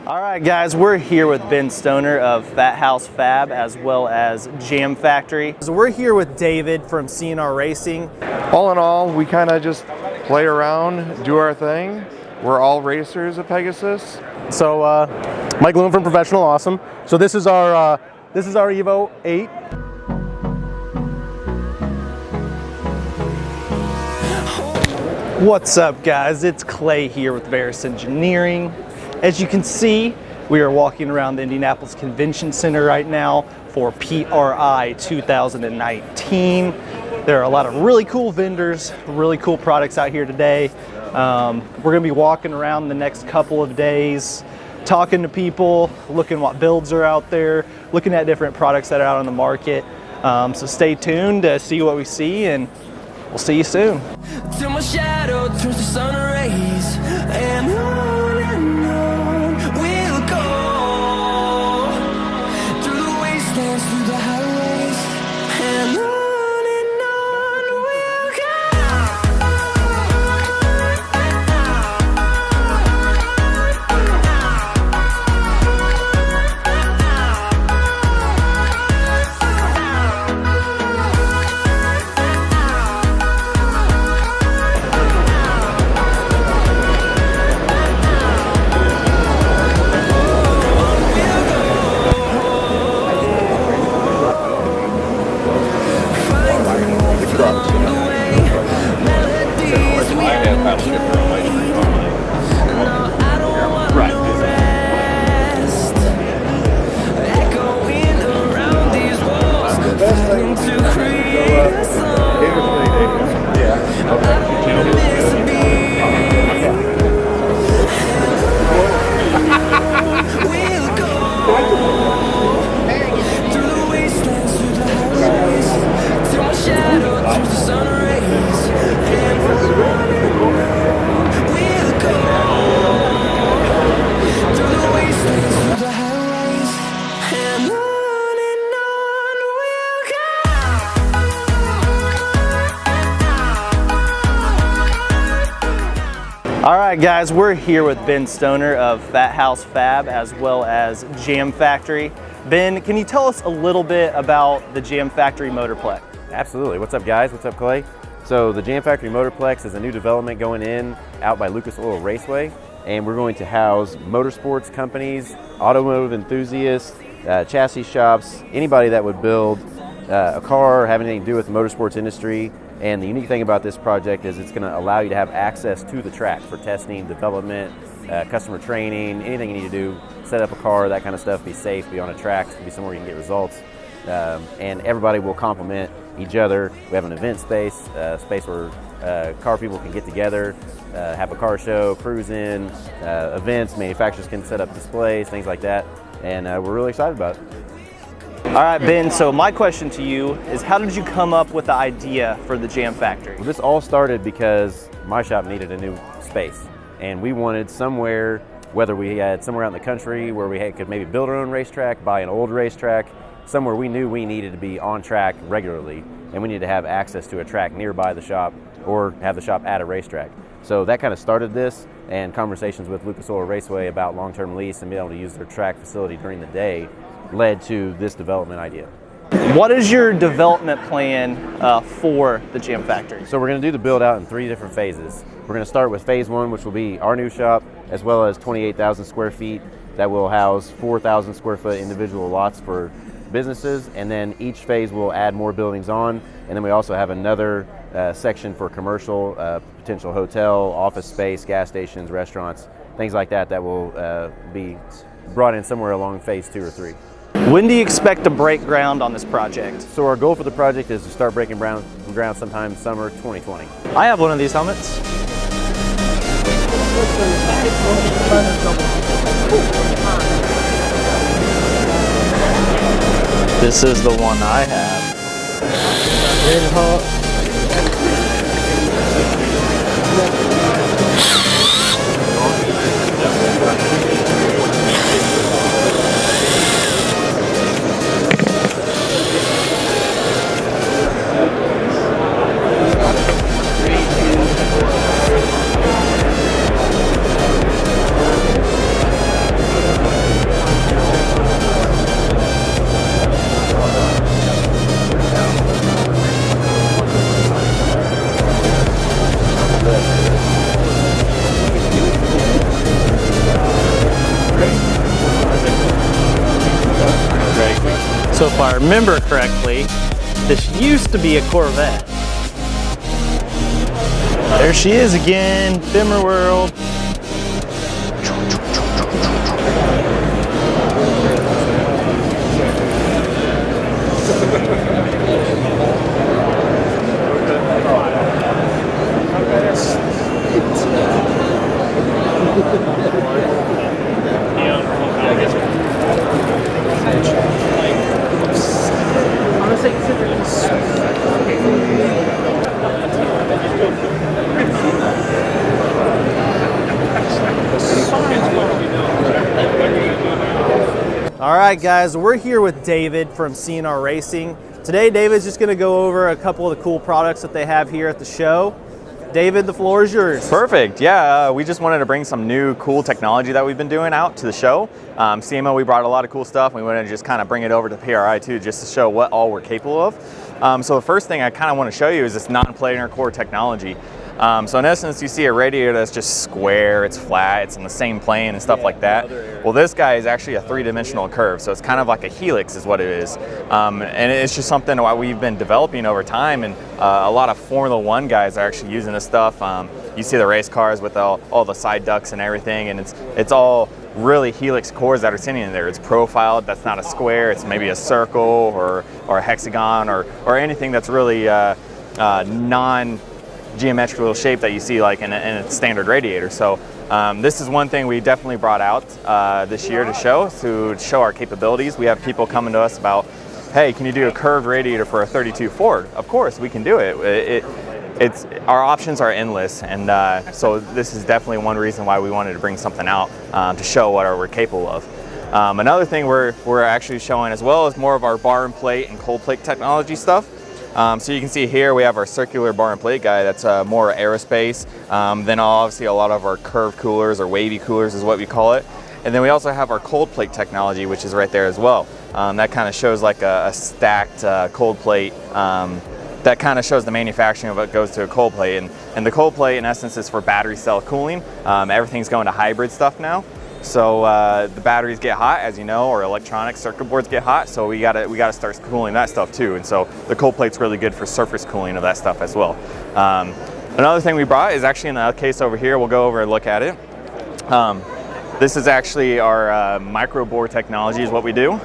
All right, guys, we're here with Ben Stoner of House Fab as well as Jam Factory. So we're here with David from C&R Racing. All in all, we kind of just play around, do our thing. We're all racers at Pegasus. So, Mike Loom from Professional Awesome. So this is our Evo 8. What's up, guys? It's Clay here with Verus Engineering. As you can see, we are walking around the Indianapolis Convention Center right now for PRI 2019. There are a lot of really cool vendors, really cool products out here today. We're gonna be walking around the next couple of days, talking to people, looking what builds are out there, looking at different products that are out on the market. So stay tuned to see what we see, and we'll see you soon. Till my shadow turns to sun rays, and on we'll go through the wastelands, through the highways, and on we'll All right, guys, we're here with Ben Stoner of House Fab as well as Jam Factory. Ben, can you tell us a little bit about the Jam Factory Motorplex? Absolutely. What's up, guys? What's up, Clay? So the Jam Factory Motorplex is a new development going in out by Lucas Oil Raceway, and we're going to house motorsports companies, automotive enthusiasts, chassis shops, anybody that would build a car or have anything to do with the motorsports industry. And the unique thing about this project is it's going to allow you to have access to the track for testing, development, customer training, anything you need to do, set up a car, that kind of stuff, be safe, be on a track, be somewhere you can get results. And everybody will complement each other. We have an event space, space where car people can get together, have a car show, cruise in, events, manufacturers can set up displays, things like that. And we're really excited about it. All right, Ben, so my question to you is, how did you come up with the idea for the Jam Factory? Well, this all started because my shop needed a new space, and we wanted somewhere, whether we had somewhere out in the country where we could maybe build our own racetrack, buy an old racetrack, somewhere we knew we needed to be on track regularly, and we needed to have access to a track nearby the shop or have the shop at a racetrack. So that kind of started this, and conversations with Lucas Oil Raceway about long-term lease and being able to use their track facility during the day led to this development idea. What is your development plan for the Jam Factory? So we're going to do the build out in 3 different phases. We're going to start with phase 1, which will be our new shop, as well as 28,000 square feet that will house 4,000 square foot individual lots for businesses, and then each phase will add more buildings on, and then we also have another section for commercial, potential hotel, office space, gas stations, restaurants, things like that that will be brought in somewhere along phase 2 or 3. When do you expect to break ground on this project? So our goal for the project is to start breaking ground sometime summer 2020. I have one of these helmets. This is the one I have. Red Hawk. So if I remember correctly, this used to be a Corvette. There she is again, Bimmer World. All right, guys, we're here with David from C&R Racing. Today, David's just going to go over a couple of the cool products that they have here at the show. David, the floor is yours. Perfect. Yeah, we just wanted to bring some new cool technology that we've been doing out to the show. CMO, we brought a lot of cool stuff. We wanted to just kind of bring it over to PRI too, just to show what all we're capable of. So the first thing I kind of want to show you is this non-planar core technology. So in essence, you see a radiator that's just square, it's flat, it's in the same plane and stuff like that. Well, this guy is actually a three-dimensional curve, so it's kind of like a helix is what it is. And it's just something that we've been developing over time, and a lot of Formula One guys are actually using this stuff. You see the race cars with all the side ducts and everything, and it's all really helix cores that are sitting in there. It's profiled, that's not a square, it's maybe a circle or a hexagon or anything that's really non-geometrical shape that you see like in a standard radiator. So this is one thing we definitely brought out this year to show our capabilities. We have people coming to us about, hey, can you do a curved radiator for a 32 Ford? Of course, we can do it. Our options are endless, and so this is definitely one reason why we wanted to bring something out to show what we're capable of. Another thing we're actually showing as well is more of our bar and plate and cold plate technology stuff. So you can see here we have our circular bar and plate guy that's more aerospace. Then obviously a lot of our curved coolers or wavy coolers is what we call it. And then we also have our cold plate technology, which is right there as well. That kind of shows like a stacked cold plate. That kind of shows the manufacturing of what goes to a cold plate. And the cold plate in essence is for battery cell cooling. Everything's going to hybrid stuff now. So the batteries get hot, as you know, or electronic circuit boards get hot. So we gotta start cooling that stuff too. And so the cold plate's really good for surface cooling of that stuff as well. Another thing we brought is actually in the case over here. We'll go over and look at it. This is actually our micro bore technology is what we do.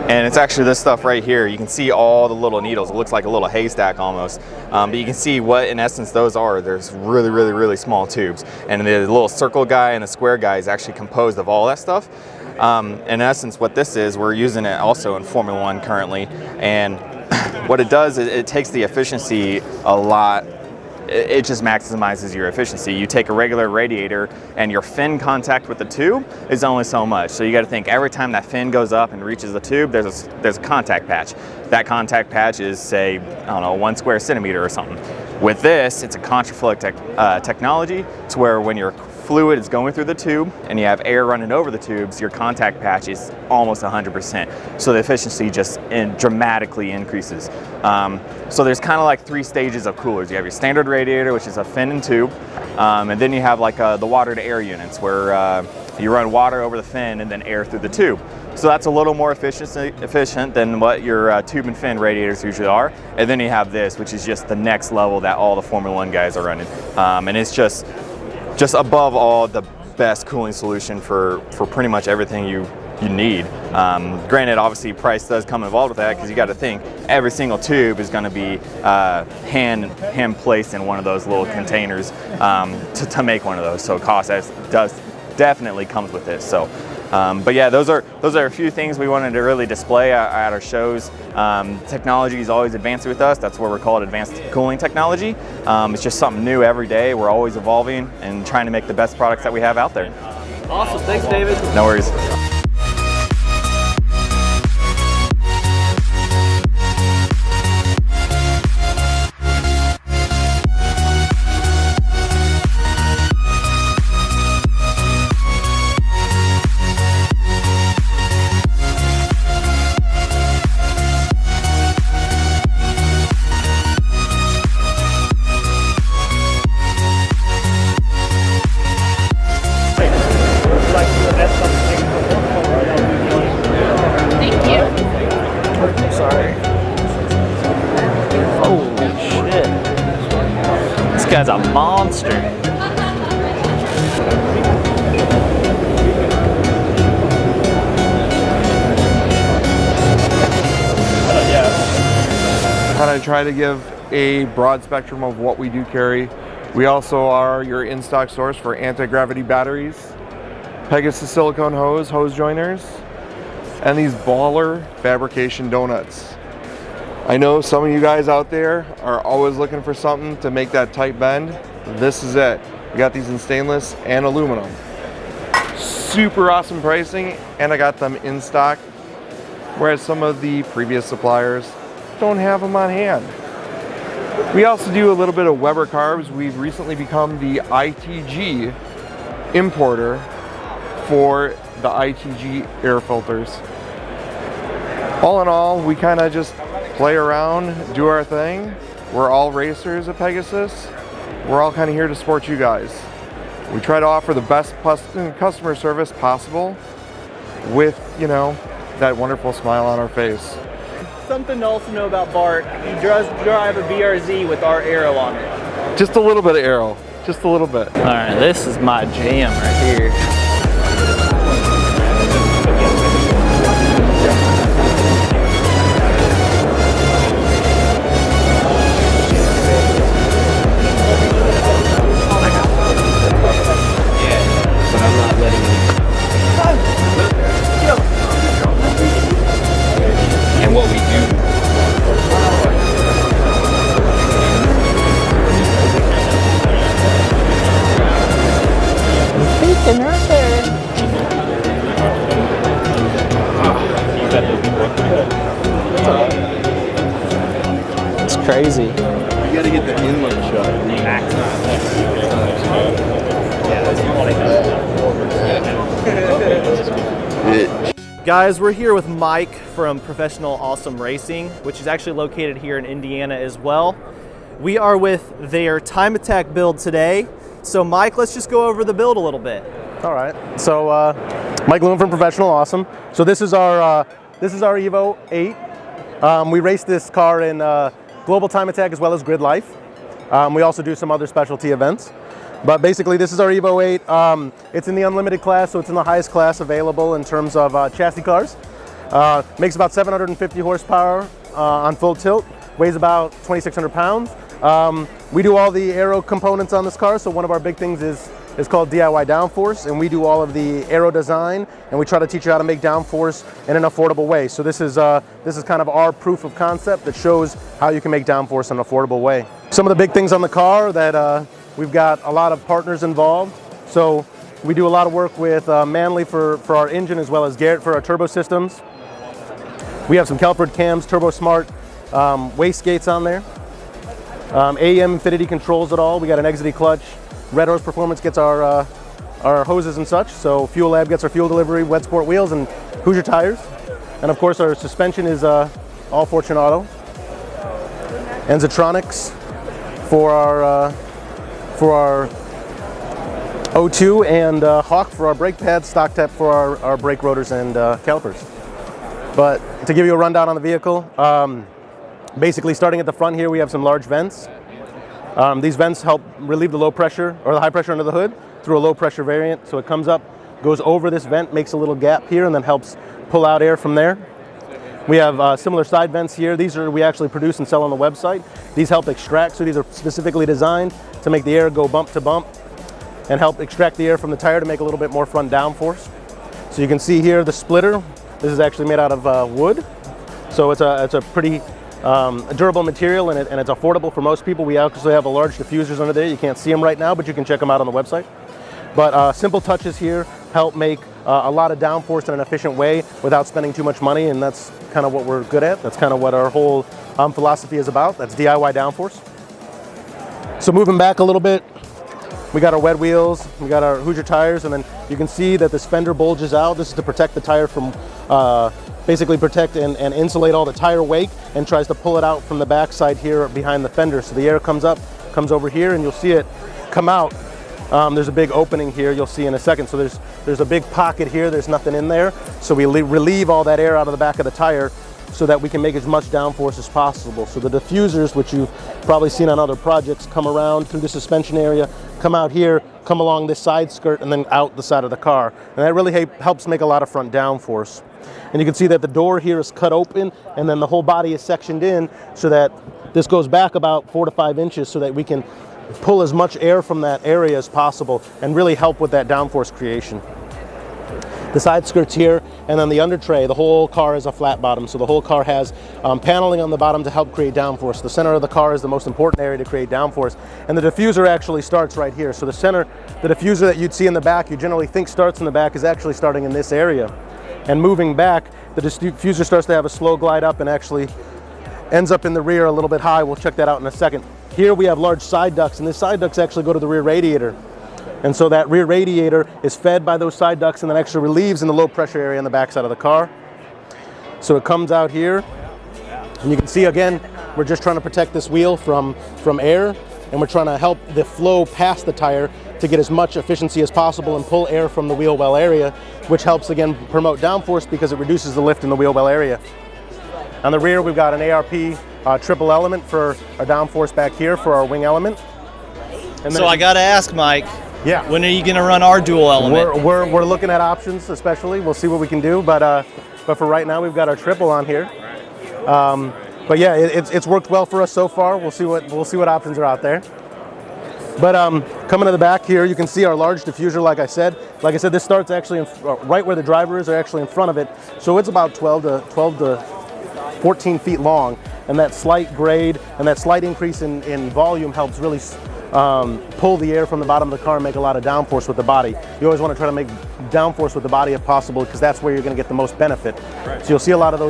And it's actually this stuff right here. You can see all the little needles. It looks like a little haystack almost. But you can see what in essence those are. There's really, really, really small tubes. And the little circle guy and the square guy is actually composed of all that stuff. In essence, what this is, we're using it also in Formula One currently. And what it does is it takes the efficiency a lot. It just maximizes your efficiency. You take a regular radiator and your fin contact with the tube is only so much. So you got to think every time that fin goes up and reaches the tube, there's a contact patch. That contact patch is, say, I don't know, 1 square centimeter or something. With this, it's a contraflow technology to where when your fluid is going through the tube and you have air running over the tubes, your contact patch is almost 100%. So the efficiency just dramatically increases. So there's kind of like 3 stages of coolers. You have your standard radiator, which is a fin and tube, and then you have like the water to air units where you run water over the fin and then air through the tube. So that's a little more efficient than what your tube and fin radiators usually are. And then you have this, which is just the next level that all the Formula One guys are running. And it's just above all the best cooling solution for pretty much everything you need. Granted, obviously price does come involved with that because you got to think every single tube is going to be hand placed in one of those little containers to make one of those. So cost does definitely comes with this. So, but yeah, those are a few things we wanted to really display at our shows. Technology is always advancing with us. That's what we're called, advanced cooling technology. It's just something new every day. We're always evolving and trying to make the best products that we have out there. Awesome, thanks David. No worries. guy's a monster. Kind of try to give a broad spectrum of what we do carry. We also are your in-stock source for anti-gravity batteries, Pegasus silicone hose joiners, and these baller fabrication donuts. I know some of you guys out there are always looking for something to make that tight bend. This is it. We got these in stainless and aluminum. Super awesome pricing, and I got them in stock, whereas some of the previous suppliers don't have them on hand. We also do a little bit of Weber carbs. We've recently become the ITG importer for the ITG air filters. All in all, we kind of just play around, do our thing. We're all racers at Pegasus. We're all kind of here to support you guys. We try to offer the best customer service possible with, you know, that wonderful smile on our face. Something to also know about Bart, he does drive a BRZ with our arrow on it. Just a little bit of arrow, just a little bit. All right, this is my jam right here. But I'm not letting you. And what we do. It's crazy. You gotta get the inlet shot. Guys, we're here with Mike from Professional Awesome Racing, which is actually located here in Indiana as well. We are with their Time Attack build today. So Mike, let's just go over the build a little bit. All right. So Mike Lewin from Professional Awesome. So this is our Evo 8. We race this car in Global Time Attack as well as Grid Life. We also do some other specialty events. But basically, this is our Evo 8. It's in the unlimited class, so it's in the highest class available in terms of chassis cars. Makes about 750 horsepower on full tilt, weighs about 2,600 pounds. We do all the aero components on this car, so one of our big things is called DIY downforce, and we do all of the aero design, and we try to teach you how to make downforce in an affordable way. So this is kind of our proof of concept that shows how you can make downforce in an affordable way. Some of the big things on the car that we've got a lot of partners involved. So we do a lot of work with Manley for our engine as well as Garrett for our turbo systems. We have some Kelford cams, Turbo Smart waste gates on there. AEM Infinity controls it all. We got an Exity clutch. Red Horse Performance gets our hoses and such. So Fuel Lab gets our fuel delivery, Wet Sport wheels, and Hoosier tires. And of course our suspension is all Fortune Auto. And Zetronics for our O2, and Hawk for our brake pads, Stock Tap for our brake rotors and calipers. But to give you a rundown on the vehicle, basically starting at the front here, we have some large vents. These vents help relieve the low pressure or the high pressure under the hood through a low pressure variant. So it comes up, goes over this vent, makes a little gap here, and then helps pull out air from there. We have similar side vents here. These we actually produce and sell on the website. These help extract, so these are specifically designed to make the air go bump to bump and help extract the air from the tire to make a little bit more front downforce. So you can see here the splitter. This is actually made out of wood. So it's a pretty durable material, and it's affordable for most people. We actually have a large diffusers under there. You can't see them right now, but you can check them out on the website. But simple touches here help make a lot of downforce in an efficient way without spending too much money, and that's kind of what we're good at. That's kind of what our whole philosophy is about. That's DIY downforce. So moving back a little bit, we got our wet wheels, we got our Hoosier tires, and then you can see that this fender bulges out. This is to protect the tire from, basically protect and insulate all the tire wake, and tries to pull it out from the backside here behind the fender. So the air comes up, comes over here, and you'll see it come out. There's a big opening here, you'll see in a second. So there's a big pocket here, there's nothing in there. So we relieve all that air out of the back of the tire so that we can make as much downforce as possible. So the diffusers, which you've probably seen on other projects, come around through the suspension area, come out here, come along this side skirt, and then out the side of the car. And that really helps make a lot of front downforce. And you can see that the door here is cut open, and then the whole body is sectioned in so that this goes back about 4 to 5 inches so that we can pull as much air from that area as possible and really help with that downforce creation. The side skirts here, and then the under tray, the whole car is a flat bottom, so the whole car has paneling on the bottom to help create downforce. The center of the car is the most important area to create downforce, and the diffuser actually starts right here. So the diffuser that you'd see in the back, you generally think starts in the back, is actually starting in this area. And moving back, the diffuser starts to have a slow glide up and actually ends up in the rear a little bit high. We'll check that out in a second. Here we have large side ducts, and these side ducts actually go to the rear radiator. And so that rear radiator is fed by those side ducts and then actually relieves in the low pressure area on the back side of the car. So it comes out here, and you can see again, we're just trying to protect this wheel from air, and we're trying to help the flow past the tire to get as much efficiency as possible and pull air from the wheel well area, which helps again promote downforce because it reduces the lift in the wheel well area. On the rear, we've got an ARP triple element for our downforce back here for our wing element. And So I gotta ask, Mike, yeah, when are you gonna run our dual element? We're looking at options, especially. We'll see what we can do, but for right now, we've got our triple on here. But yeah, it's worked well for us so far. We'll see what options are out there. But coming to the back here, you can see our large diffuser. Like I said, this starts actually right where the driver is, or actually in front of it. So it's about 12 to 14 feet long, and that slight grade and that slight increase in volume helps really pull the air from the bottom of the car and make a lot of downforce with the body. You always want to try to make downforce with the body if possible, because that's where you're going to get the most benefit. Right. So you'll see a lot of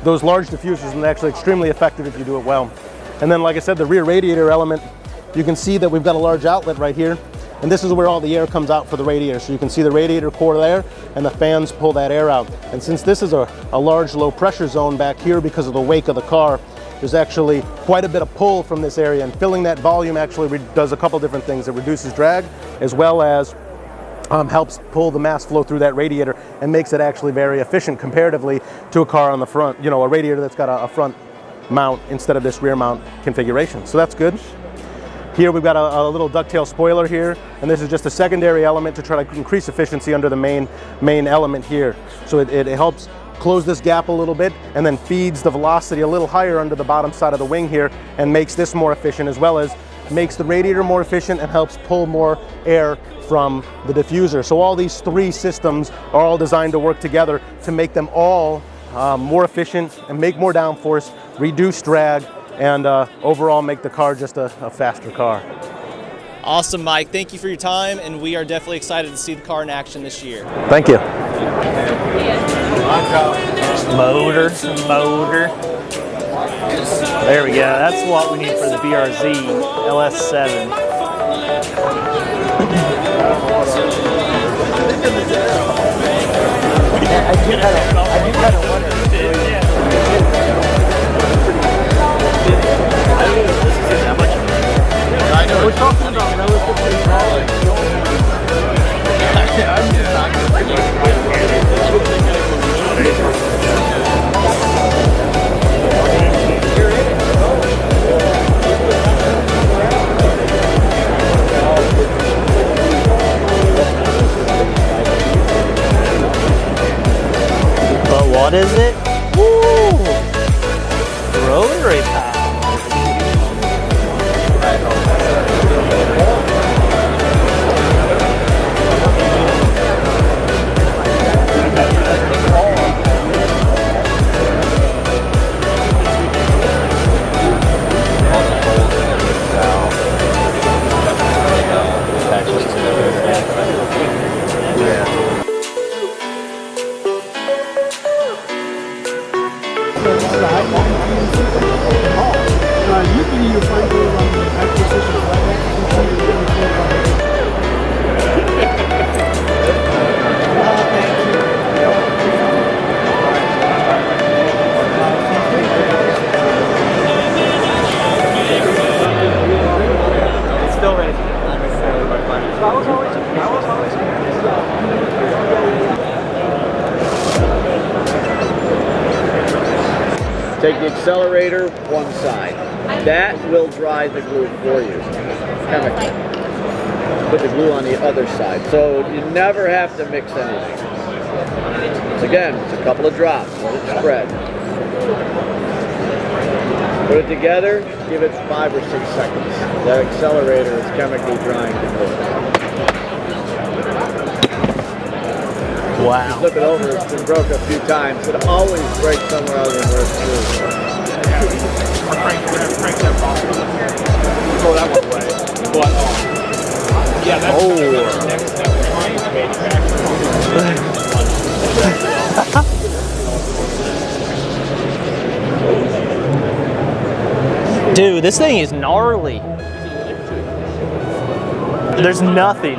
those large diffusers, and they're actually extremely effective if you do it well. And then, like I said, the rear radiator element, you can see that we've got a large outlet right here, and this is where all the air comes out for the radiator. So you can see the radiator core there, and the fans pull that air out. And since this is a large low pressure zone back here because of the wake of the car, there's actually quite a bit of pull from this area, and filling that volume actually does a couple different things. It reduces drag, as well as helps pull the mass flow through that radiator and makes it actually very efficient comparatively to a car on the front, you know, a radiator that's got a front mount instead of this rear mount configuration. So that's good. Here we've got a little ducktail spoiler here, and this is just a secondary element to try to increase efficiency under the main element here. So it helps close this gap a little bit, and then feeds the velocity a little higher under the bottom side of the wing here, and makes this more efficient, as well as makes the radiator more efficient and helps pull more air from the diffuser. So all these three systems are all designed to work together to make them all more efficient and make more downforce, reduce drag, and overall make the car just a faster car. Awesome, Mike. Thank you for your time, and we are definitely excited to see the car in action this year. Thank you. Motor. There we go. That's what we need for the BRZ LS7. I do kind of wonder. I know. We're talking about relatively small. I'm just not going to But what is it? Woo! Rotary power. Take the accelerator one side. That will dry the glue for you. Chemically. Put the glue on the other side. So you never have to mix anything. Again, it's a couple of drops. Let it spread. Put it together, give it 5 or 6 seconds. That accelerator is chemically drying the glue. Wow. You flip it over, it's been broke a few times. It always breaks somewhere other than where it's screwed. Go that one way. But, yeah, that's the next step of manufacturing. Dude, this thing is gnarly. There's nothing.